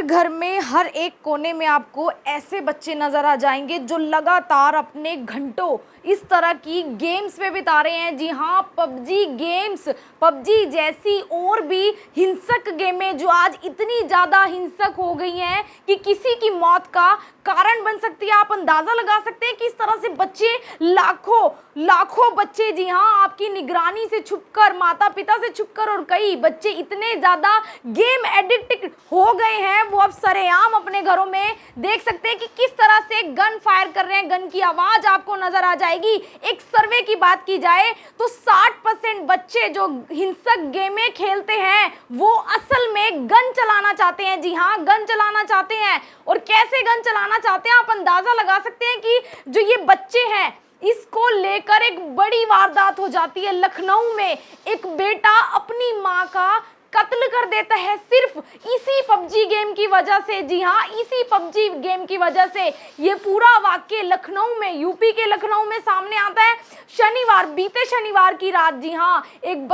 घर में हर एक कोने में आपको ऐसे बच्चे नज़र आ जाएंगे जो लगातार अपने घंटों इस तरह की गेम्स में बिता रहे हैं। जी हाँ, पबजी गेम्स, पबजी जैसी और भी हिंसक गेमें जो आज इतनी ज़्यादा हिंसक हो गई हैं कि किसी की मौत का कारण बन सकती है। आप अंदाज़ा लगा सकते हैं कि इस तरह से बच्चे लाखों लाखों बच्चे, जी हाँ, आपकी निगरानी से छुपकर, माता पिता से छुपकर, और कई बच्चे इतने ज़्यादा गेम एडिक्ट हो गए हैं वो अब सरेआम अपने घरों में देख सकते हैं कि किस तरह से गन फायर कर रहे हैं। गन की आवाज़ आपको नज़र आ जाएगी। एक सर्वे की बात की जाए तो 60% बच्चे जो हिंसक गेमें खेलते हैं वो असल में गन चलाना चाहते हैं। जी हाँ, गन चलाना चाहते हैं। और कैसे गन चलाना चाहते हैं आप अंदाज़ा लगा सकते हैं कि जो ये बच्चे हैं इसको लेकर एक बड़ी वारदात हो जाती है। लखनऊ में एक बेटा अपनी माँ का कत्ल कर देता है सिर्फ इसी पबजी गेम की वजह से। जी हाँ, इसी पबजी गेम की वजह से ये पूरा वाक्य लखनऊ में, यूपी के लखनऊ में सामने आता है। शनिवार, बीते शनिवार की रात, जी हाँ, एक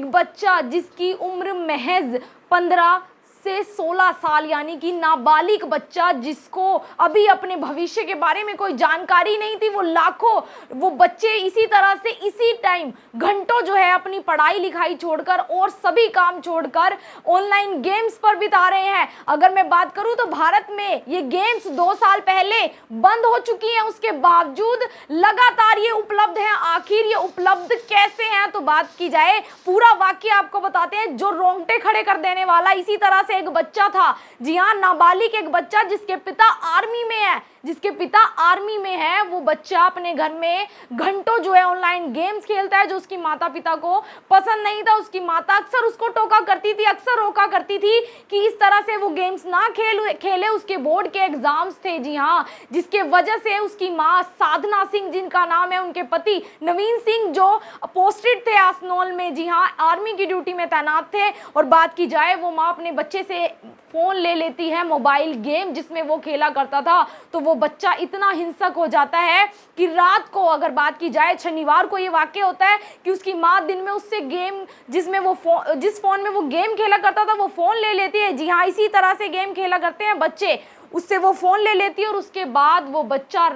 बच्चा जिसकी उम्र महज 15 से 16 साल, यानी कि नाबालिग बच्चा जिसको अभी अपने भविष्य के बारे में कोई जानकारी नहीं थी, वो बच्चे इसी तरह से इसी टाइम घंटों जो है अपनी पढ़ाई लिखाई छोड़कर और सभी काम छोड़कर ऑनलाइन गेम्स पर बिता रहे हैं। अगर मैं बात करूं तो भारत में ये गेम्स 2 साल पहले बंद हो चुकी हैं, उसके बावजूद लगातार ये उपलब्ध है। आखिर ये उपलब्ध कैसे हैं, तो बात की जाए पूरा वाक्य आपको बताते हैं जो रोंगटे खड़े कर देने वाला। इसी तरह से एक बच्चा था, जी हाँ, नाबालिग एक बच्चा जिसके पिता आर्मी में है, वो बच्चा अपने घर में घंटों जो है ऑनलाइन गेम्स खेलता है जो उसकी माता पिता को पसंद नहीं था। उसकी माता अक्सर उसको टोका करती थी, अक्सर रोका करती थी कि इस तरह से वो गेम्स ना खेले। उसके बोर्ड के एग्जाम्स थे, जी हाँ, जिसके वजह से उसकी माँ साधना सिंह, जिनका नाम है, उनके पति नवीन सिंह जो पोस्टेड थे आसनोल में, जी हाँ, आर्मी की ड्यूटी में तैनात थे। और बात की जाए वो माँ अपने बच्चे से फोन ले लेती है, मोबाइल गेम जिसमें वो खेला करता था, तो वो बच्चा इतना हिंसक हो जाता है कि रात को, अगर बात की जाए शनिवार को ये वाकया होता है कि उसकी माँ दिन में उससे गेम जिस फोन में वो गेम खेला करता था वो फोन ले लेती है। जी हाँ, इसी तरह से गेम खेला करते हैं बच्चे, उससे वो फोन ले लेती है और उसके बाद वो बच्चा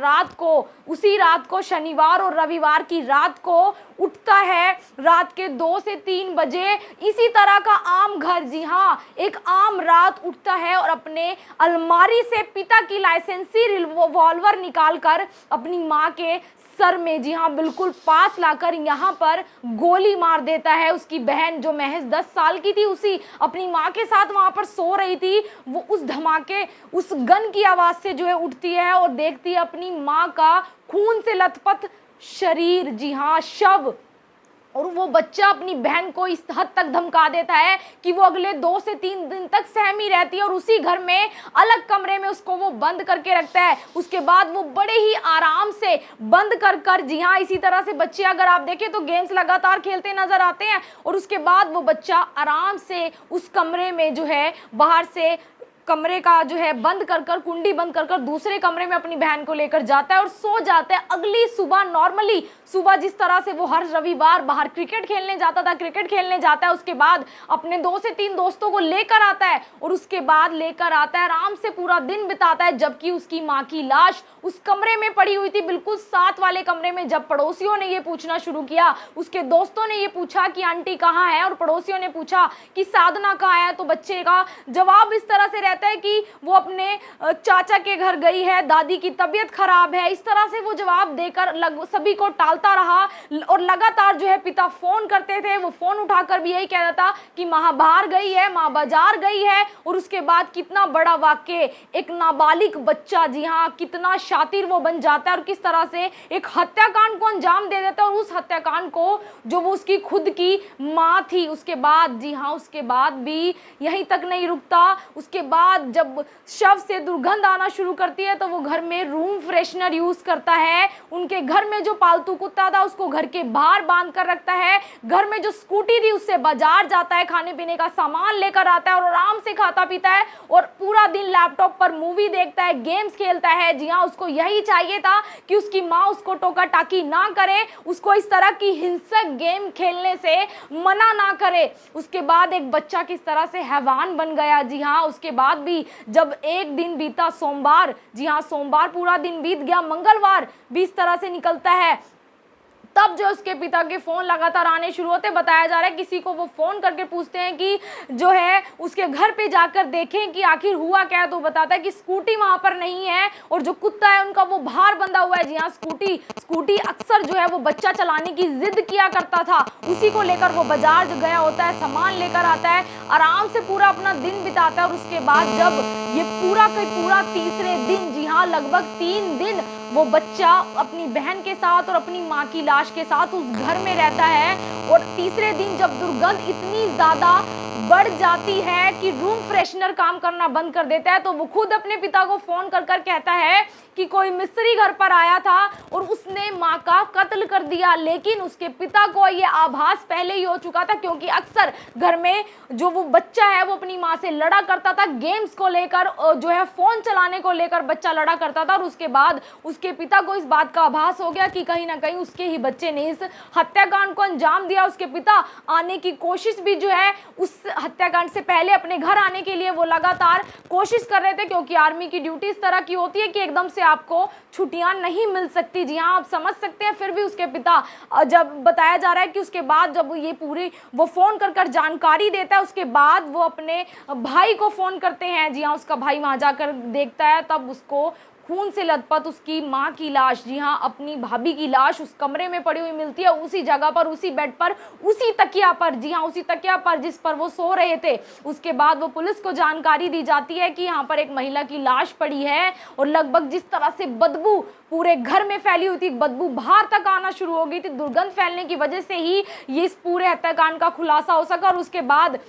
उसी रात को शनिवार और रविवार की रात को उठता है रात के 2 से 3 बजे। इसी तरह का आम घर, जी हाँ, एक आम रात उठता है और अपने अलमारी से पिता की लाइसेंसी रिवॉल्वर निकालकर अपनी माँ के सर में, जी हाँ, बिल्कुल पास लाकर यहाँ पर गोली मार देता है। उसकी बहन जो महज 10 साल की थी, उसी अपनी माँ के साथ वहाँ पर सो रही थी, वो उस धमाके, उस गन की आवाज़ से जो है उठती है और देखती है अपनी माँ का खून से लथपथ शरीर, जी हाँ, शव। और वो बच्चा अपनी बहन को इस हद तक धमका देता है कि वो अगले 2 से 3 दिन तक सहमी रहती है और उसी घर में अलग कमरे में उसको वो बंद करके रखता है। उसके बाद वो बड़े ही आराम से बंद कर, जी हाँ, इसी तरह से बच्चे, अगर आप देखें तो गेम्स लगातार खेलते नजर आते हैं और उसके बाद वो बच्चा आराम से उस कमरे में जो है बाहर से कमरे का जो है बंद कर कुंडी बंद कर दूसरे कमरे में अपनी बहन को लेकर जाता है और सो जाता है। अगली सुबह, नॉर्मली सुबह जिस तरह से वो हर रविवार बाहर क्रिकेट खेलने जाता है, उसके बाद अपने 2 से 3 दोस्तों को लेकर आता है और उसके बाद लेकर आता है, आराम से पूरा दिन बिताता है, जबकि उसकी माँ की लाश उस कमरे में पड़ी हुई थी, बिल्कुल साथ वाले कमरे में। जब पड़ोसियों ने ये पूछना शुरू किया, उसके दोस्तों ने ये पूछा कि आंटी कहाँ है, और पड़ोसियों ने पूछा कि साधना कहाँ है, तो बच्चे का जवाब इस तरह से रहता है कि वो अपने चाचा के घर गई है, दादी की तबीयत खराब है। इस तरह से वो जवाब देकर सभी को टालता रहा और लगातार जो है पिता फोन करते थे, वो फोन उठाकर भी यही कहता था कि माँ बाहर गई है, माँ बाजार गई है। और उसके बाद कितना बड़ा वाक्य, एक नाबालिग बच्चा, जी हाँ, कितना शातिर वो बन जाता है और किस तरह से एक हत्याकांड को अंजाम दे देता है। और उस हत्याकांड को जो वो उसकी खुद की माँ थी, उसके बाद, जी हाँ, उसके बाद भी यहीं तक नहीं रुकता। उसके बाद जब शव से दुर्गंध आना शुरू करती है तो वो घर में रूम फ्रेशनर यूज करता है। उनके घर में जो पालतू कुत्ता था उसको घर के बाहर बांध कर रखता है। घर में जो स्कूटी थी उससे बाजार जाता है, खाने पीने का सामान लेकर आता है और आराम से खाता पीता है और पूरा दिन लैपटॉप पर मूवी देखता है, गेम्स खेलता है। जी हाँ, उसको यही चाहिए था कि उसकी माँ उसको टोका टाकी ना करे, उसको इस तरह की हिंसक गेम खेलने से मना ना करे। उसके बाद एक बच्चा किस तरह से हैवान बन गया। जी हाँ, उसके बाद बाद भी जब एक दिन बीता सोमवार, जी हाँ सोमवार पूरा दिन बीत गया, मंगलवार भी इस तरह से निकलता है, तब जो उसके पिता के फ़ोन लगातार आने शुरू होते। बताया जा रहा है किसी को वो फ़ोन करके पूछते हैं कि जो है उसके घर पे जाकर देखें कि आखिर हुआ क्या है, तो बताता है कि स्कूटी वहाँ पर नहीं है और जो कुत्ता है उनका वो बाहर बंधा हुआ है। जी हाँ, स्कूटी अक्सर जो है वो बच्चा चलाने की जिद किया करता था, उसी को लेकर वो बाजार जो गया होता है, सामान लेकर आता है, आराम से पूरा अपना दिन बिताता है और उसके बाद जब ये पूरा का पूरा तीसरे दिन, जी हाँ लगभग 3 दिन वो बच्चा अपनी बहन के साथ और अपनी माँ की लाश के साथ उस घर में रहता है। और तीसरे दिन जब दुर्गंध इतनी ज्यादा बढ़ जाती है कि रूम फ्रेशनर काम करना बंद कर देता है, तो वो खुद अपने पिता को फोन कर कर कहता है कि कोई मिस्त्री घर पर आया था और उसने माँ का कत्ल कर दिया। लेकिन उसके पिता को ये आभास पहले ही हो चुका था, क्योंकि अक्सर घर में जो वो बच्चा है वो अपनी माँ से लड़ा करता था, गेम्स को लेकर जो है फोन चलाने को लेकर बच्चा लड़ा करता था। और उसके बाद उसके पिता को इस बात का आभास हो गया कि कहीं ना कहीं उसके ही बच्चे ने इस हत्याकांड को अंजाम दिया। उसके पिता आने की कोशिश भी जो है उस हत्याकांड से पहले अपने घर आने के लिए वो लगातार कोशिश कर रहे थे, क्योंकि आर्मी की ड्यूटी इस तरह की होती है कि एकदम से आपको छुट्टियां नहीं मिल सकती। जी हाँ, आप समझ सकते हैं। फिर भी उसके पिता, जब बताया जा रहा है कि उसके बाद जब ये पूरी वो फोन कर कर जानकारी देता है, उसके बाद वो अपने भाई को फोन करते हैं। जी हाँ, उसका भाई वहां जाकर देखता है, तब उसको खून से लथपथ उसकी माँ की लाश, जी हाँ अपनी भाभी की लाश उस कमरे में पड़ी हुई मिलती है, उसी जगह पर, उसी बेड पर, उसी तकिया पर, जी हाँ उसी तकिया पर जिस पर वो सो रहे थे। उसके बाद वो पुलिस को जानकारी दी जाती है कि यहाँ पर एक महिला की लाश पड़ी है और लगभग जिस तरह से बदबू पूरे घर में फैली हुई थी, बदबू बाहर तक आना शुरू हो गई थी। दुर्गंध फैलने की वजह से ही ये इस पूरे हत्याकांड का खुलासा हो सका। और उसके बाद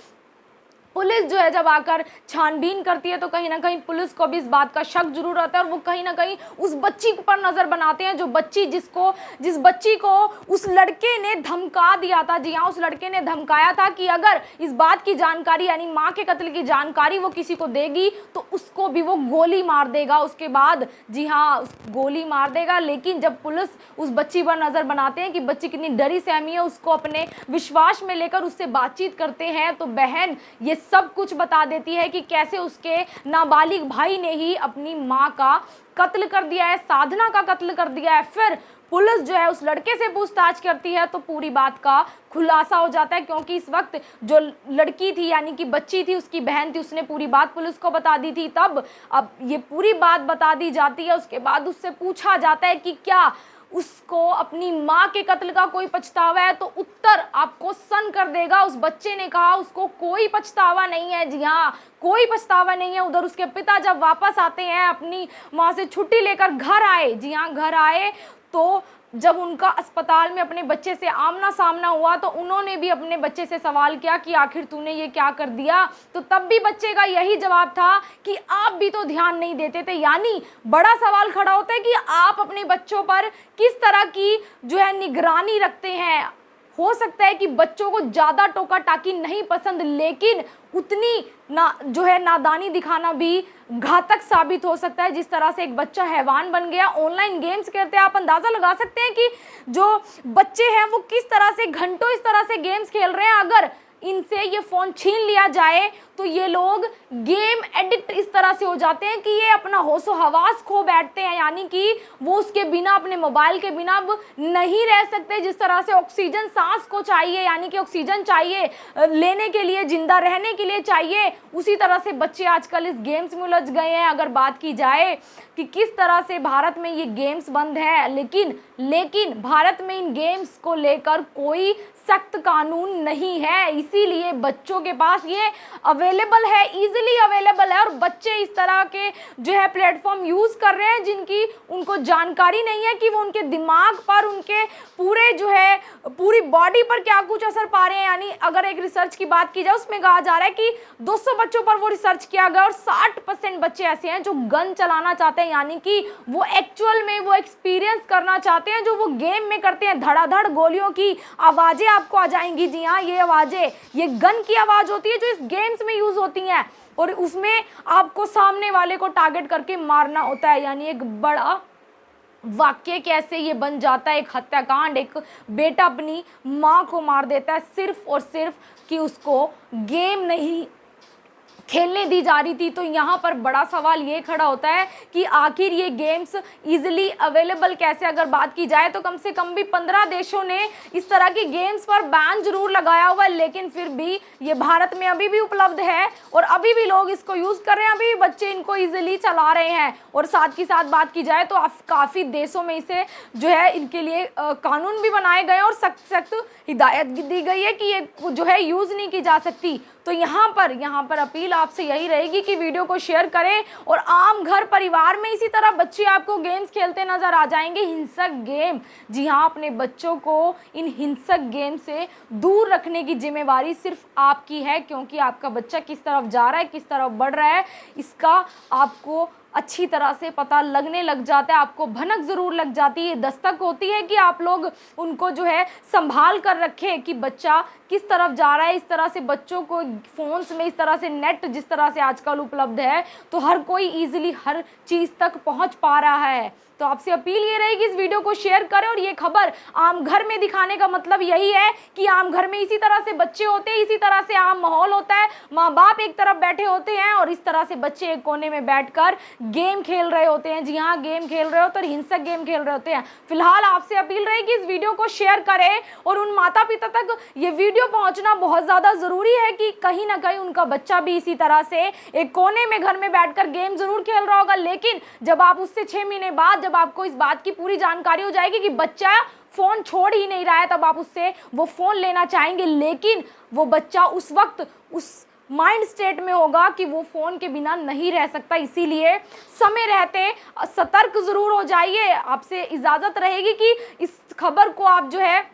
पुलिस जो है जब आकर छानबीन करती है, तो कहीं ना कहीं पुलिस को भी इस बात का शक जरूर रहता है और वो कहीं ना कहीं उस बच्ची पर नजर बनाते हैं, जो बच्ची जिस बच्ची को उस लड़के ने धमका दिया था। जी हाँ, उस लड़के ने धमकाया था कि अगर इस बात की जानकारी यानी माँ के कत्ल की जानकारी वो किसी को देगी तो उसको भी वो गोली मार देगा। उसके बाद जी हाँ गोली मार देगा। लेकिन जब पुलिस उस बच्ची पर नजर बनाते हैं कि बच्ची कितनी डरी सहमी है, उसको अपने विश्वास में लेकर उससे बातचीत करते हैं, तो बहन ये सब कुछ बता देती है कि कैसे उसके नाबालिग भाई ने ही अपनी माँ का कत्ल कर दिया है, साधना का कत्ल कर दिया है। फिर पुलिस जो है उस लड़के से पूछताछ करती है, तो पूरी बात का खुलासा हो जाता है, क्योंकि इस वक्त जो लड़की थी यानी कि बच्ची थी, उसकी बहन थी, उसने पूरी बात पुलिस को बता दी थी। तब अब ये पूरी बात बता दी जाती है। उसके बाद उससे पूछा जाता है कि क्या उसको अपनी माँ के कत्ल का कोई पछतावा है, तो उत्तर आपको सन कर देगा। उस बच्चे ने कहा उसको कोई पछतावा नहीं है। जी हाँ, कोई पछतावा नहीं है। उधर उसके पिता जब वापस आते हैं, अपनी वहाँ से छुट्टी लेकर घर आए, जी हाँ घर आए, तो जब उनका अस्पताल में अपने बच्चे से आमना सामना हुआ, तो उन्होंने भी अपने बच्चे से सवाल किया कि आखिर तूने ये क्या कर दिया। तो तब भी बच्चे का यही जवाब था कि आप भी तो ध्यान नहीं देते थे। यानी बड़ा सवाल खड़ा होता है कि आप अपने बच्चों पर किस तरह की जो है निगरानी रखते हैं। हो सकता है कि बच्चों को ज़्यादा टोका टाकी नहीं पसंद, लेकिन उतनी ना जो है नादानी दिखाना भी घातक साबित हो सकता है। जिस तरह से एक बच्चा हैवान बन गया। ऑनलाइन गेम्स खेलते हैं, आप अंदाज़ा लगा सकते हैं कि जो बच्चे हैं वो किस तरह से घंटों इस तरह से गेम्स खेल रहे हैं। अगर इनसे ये फ़ोन छीन लिया जाए तो ये लोग गेम एडिक्ट इस तरह से हो जाते हैं कि ये अपना होशो हवास खो बैठते हैं, यानी कि वो उसके बिना, अपने मोबाइल के बिना अब नहीं रह सकते। जिस तरह से ऑक्सीजन सांस को चाहिए, यानी कि ऑक्सीजन चाहिए लेने के लिए, जिंदा रहने के लिए चाहिए, उसी तरह से बच्चे आजकल इस गेम्स में उलझ गए हैं। अगर बात की जाए कि किस तरह से भारत में ये गेम्स बंद है, लेकिन भारत में इन गेम्स को लेकर कोई सख्त कानून नहीं है, इसीलिए बच्चों के पास ये अवेलेबल है, इजीली अवेलेबल है। और बच्चे इस तरह के जो है प्लेटफॉर्म यूज़ कर रहे हैं जिनकी उनको जानकारी नहीं है कि वो उनके दिमाग पर, उनके पूरे जो है पूरी बॉडी पर क्या कुछ असर पा रहे हैं। यानी अगर एक रिसर्च की बात की जाए, उसमें कहा जा रहा है कि 200 बच्चों पर वो रिसर्च किया गया और 60% बच्चे ऐसे हैं जो गन चलाना चाहते हैं, यानी कि वो एक्चुअल में वो एक्सपीरियंस करना चाहते हैं जो वो गेम में करते हैं। धड़ाधड़ गोलियों की आवाज़ें आपको आ जाएंगी। जी हाँ, ये आवाज़ें, ये गन की आवाज़ होती है जो इस गेम्स में यूज़ होती हैं, और उसमें आपको सामने वाले को टारगेट करके मारना होता है। यानी एक बड़ा वाक्य कैसे ये बन जाता है, एक हत्याकांड। एक बेटा अपनी माँ को मार देता है सिर्फ और सिर्फ कि उसको गेम नहीं खेलने दी जा रही थी। तो यहाँ पर बड़ा सवाल ये खड़ा होता है कि आखिर ये गेम्स इजीली अवेलेबल कैसे, अगर बात की जाए तो कम से कम भी 15 देशों ने इस तरह की गेम्स पर बैन जरूर लगाया हुआ है, लेकिन फिर भी ये भारत में अभी भी उपलब्ध है और अभी भी लोग इसको यूज़ कर रहे हैं, अभी भी बच्चे इनको ईजिली चला रहे हैं। और साथ की साथ बात की जाए तो काफ़ी देशों में इसे जो है इनके लिए कानून भी बनाए गए हैं और सख्त सख्त हिदायत दी गई है कि ये जो है यूज़ नहीं की जा सकती। तो यहाँ पर अपील आपसे यही रहेगी कि वीडियो को शेयर करें और आम घर परिवार में इसी तरह बच्चे आपको गेम्स खेलते नजर आ जाएंगे, हिंसक गेम। जी हाँ, अपने बच्चों को इन हिंसक गेम से दूर रखने की जिम्मेवारी सिर्फ आपकी है, क्योंकि आपका बच्चा किस तरफ जा रहा है, किस तरफ बढ़ रहा है, इसका आपको अच्छी तरह से पता लगने लग जाता है, आपको भनक ज़रूर लग जाती है, दस्तक होती है कि आप लोग उनको जो है संभाल कर रखें कि बच्चा किस तरफ जा रहा है। इस तरह से बच्चों को फ़ोन्स में इस तरह से नेट जिस तरह से आजकल उपलब्ध है, तो हर कोई ईजिली हर चीज़ तक पहुंच पा रहा है। तो आपसे अपील ये रहेगी इस वीडियो को शेयर करें और ये खबर आम घर में दिखाने का मतलब यही है कि आम घर में इसी तरह से बच्चे होते हैं, इसी तरह से आम माहौल होता है, माँ बाप एक तरफ बैठे होते हैं और इस तरह से बच्चे एक कोने में बैठकर गेम खेल रहे होते हैं। जी हाँ, गेम खेल रहे होते हैं और हिंसक गेम खेल रहे होते हैं। फिलहाल आपसे अपील रहेगी इस वीडियो को शेयर करें और उन माता पिता तक ये वीडियो पहुंचना बहुत ज़्यादा ज़रूरी है कि कहीं ना कहीं उनका बच्चा भी इसी तरह से एक कोने में घर में बैठकर गेम ज़रूर खेल रहा होगा, लेकिन जब आप उससे 6 महीने बाद जब आपको इस बात की पूरी जानकारी हो जाएगी कि बच्चा फोन छोड़ ही नहीं रहा है, तब आप उससे वो फोन लेना चाहेंगे, लेकिन वो बच्चा उस वक्त उस माइंड स्टेट में होगा कि वो फोन के बिना नहीं रह सकता। इसीलिए समय रहते सतर्क जरूर हो जाइए। आपसे इजाजत रहेगी कि इस खबर को आप जो है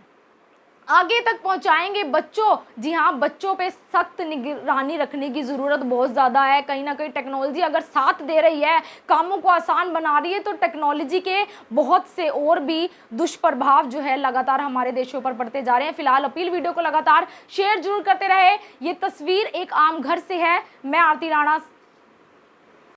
आगे तक पहुंचाएंगे बच्चों। जी हाँ, बच्चों पे सख्त निगरानी रखने की ज़रूरत बहुत ज़्यादा है। कहीं ना कहीं टेक्नोलॉजी अगर साथ दे रही है, कामों को आसान बना रही है, तो टेक्नोलॉजी के बहुत से और भी दुष्प्रभाव जो है लगातार हमारे देशों पर पड़ते जा रहे हैं। फिलहाल अपील वीडियो को लगातार शेयर जरूर करते रहे। ये तस्वीर एक आम घर से है। मैं आरती राणा